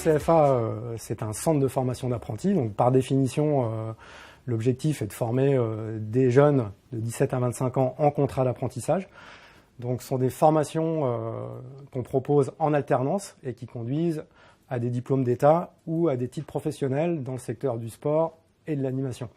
CFA, c'est un centre de formation d'apprentis. Donc, par définition, l'objectif est de former des jeunes de 17 à 25 ans en contrat d'apprentissage. Donc, ce sont des formations qu'on propose en alternance et qui conduisent à des diplômes d'État ou à des titres professionnels dans le secteur du sport et de l'animation.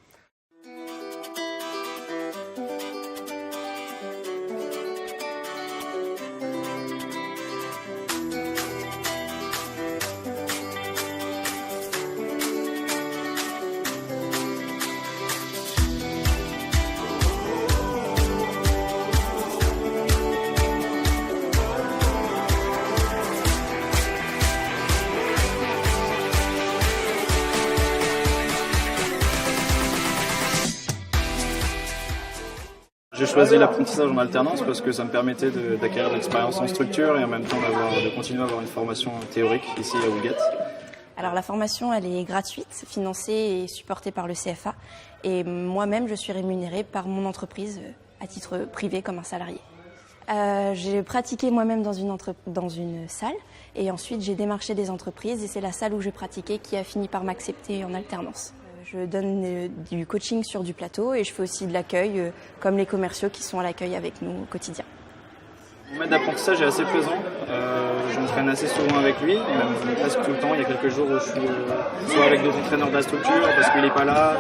J'ai choisi l'apprentissage en alternance parce que ça me permettait d'acquérir de l'expérience en structure et en même temps de continuer à avoir une formation théorique ici à Ouigat. Alors la formation, elle est gratuite, financée et supportée par le CFA. Et moi-même, je suis rémunérée par mon entreprise à titre privé comme un salarié. J'ai pratiqué moi-même dans une salle et ensuite j'ai démarché des entreprises et c'est la salle où je pratiquais qui a fini par m'accepter en alternance. Je donne du coaching sur du plateau et je fais aussi de l'accueil, comme les commerciaux qui sont à l'accueil avec nous au quotidien. Mon maître d'apprentissage est assez présent, je m'entraîne assez souvent avec lui, même presque tout le temps. Il y a quelques jours où je suis soit avec d'autres entraîneurs de la structure parce qu'il n'est pas là,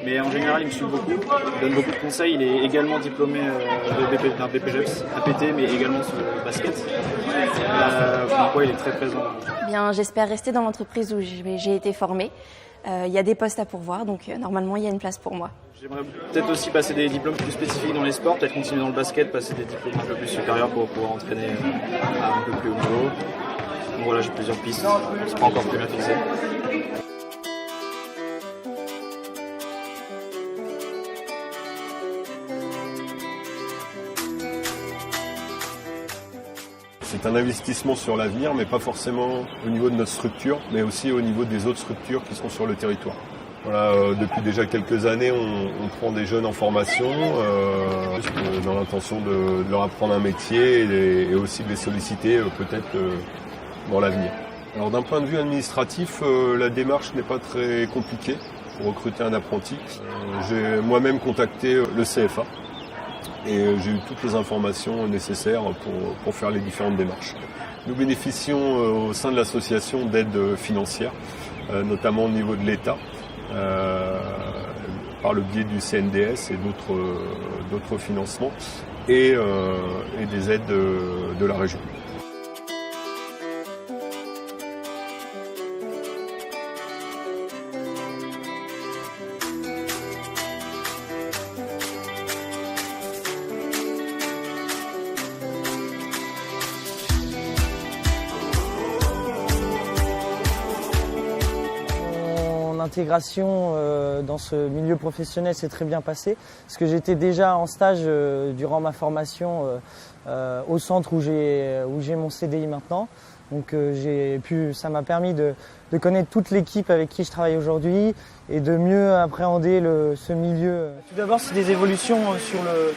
mais en général il me suit beaucoup, il donne beaucoup de conseils. Il est également diplômé d'un BPGEPS, APT, mais également sur le basket. Pourquoi il est très présent. Bien, j'espère rester dans l'entreprise où j'ai été formée. Il y a des postes à pourvoir, donc normalement il y a une place pour moi. J'aimerais peut-être aussi passer des diplômes plus spécifiques dans les sports, peut-être continuer dans le basket, passer des diplômes un peu plus supérieurs pour pouvoir entraîner à un peu plus haut niveau. Donc voilà, j'ai plusieurs pistes, c'est pas encore plus bien fixé. C'est un investissement sur l'avenir, mais pas forcément au niveau de notre structure, mais aussi au niveau des autres structures qui sont sur le territoire. Voilà, depuis déjà quelques années, on prend des jeunes en formation dans l'intention de leur apprendre un métier et aussi de les solliciter peut-être dans l'avenir. Alors d'un point de vue administratif, la démarche n'est pas très compliquée pour recruter un apprenti. J'ai moi-même contacté le CFA. Et j'ai eu toutes les informations nécessaires pour faire les différentes démarches. Nous bénéficions au sein de l'association d'aides financières, notamment au niveau de l'État, par le biais du CNDS et d'autres financements, et des aides de la région. L'intégration dans ce milieu professionnel s'est très bien passée parce que j'étais déjà en stage durant ma formation au centre où j'ai mon CDI maintenant. Donc ça m'a permis de connaître toute l'équipe avec qui je travaille aujourd'hui et de mieux appréhender ce milieu. Tout d'abord, c'est des évolutions sur le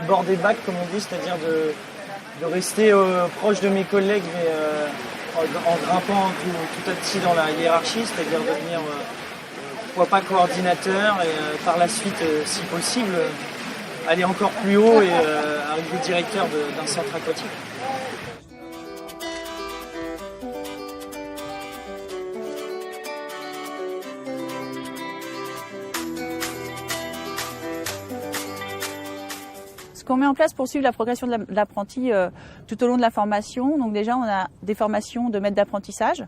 bord des bacs, comme on dit, c'est-à-dire de rester proche de mes collègues, mais en grimpant tout à petit dans la hiérarchie, c'est-à-dire devenir pourquoi pas coordinateur et par la suite, si possible, aller encore plus haut et arriver directeur d'un centre aquatique. Ce qu'on met en place pour suivre la progression de l'apprenti tout au long de la formation, donc déjà on a des formations de maîtres d'apprentissage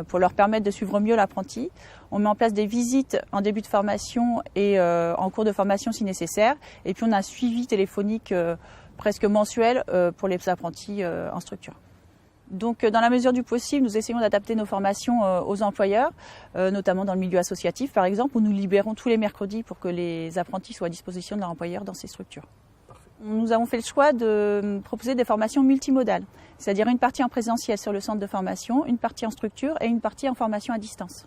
pour leur permettre de suivre mieux l'apprenti. On met en place des visites en début de formation et en cours de formation si nécessaire. Et puis on a un suivi téléphonique presque mensuel pour les apprentis en structure. Donc dans la mesure du possible, nous essayons d'adapter nos formations aux employeurs, notamment dans le milieu associatif par exemple, où nous libérons tous les mercredis pour que les apprentis soient à disposition de leur employeur dans ces structures. Nous avons fait le choix de proposer des formations multimodales, c'est-à-dire une partie en présentiel sur le centre de formation, une partie en structure et une partie en formation à distance.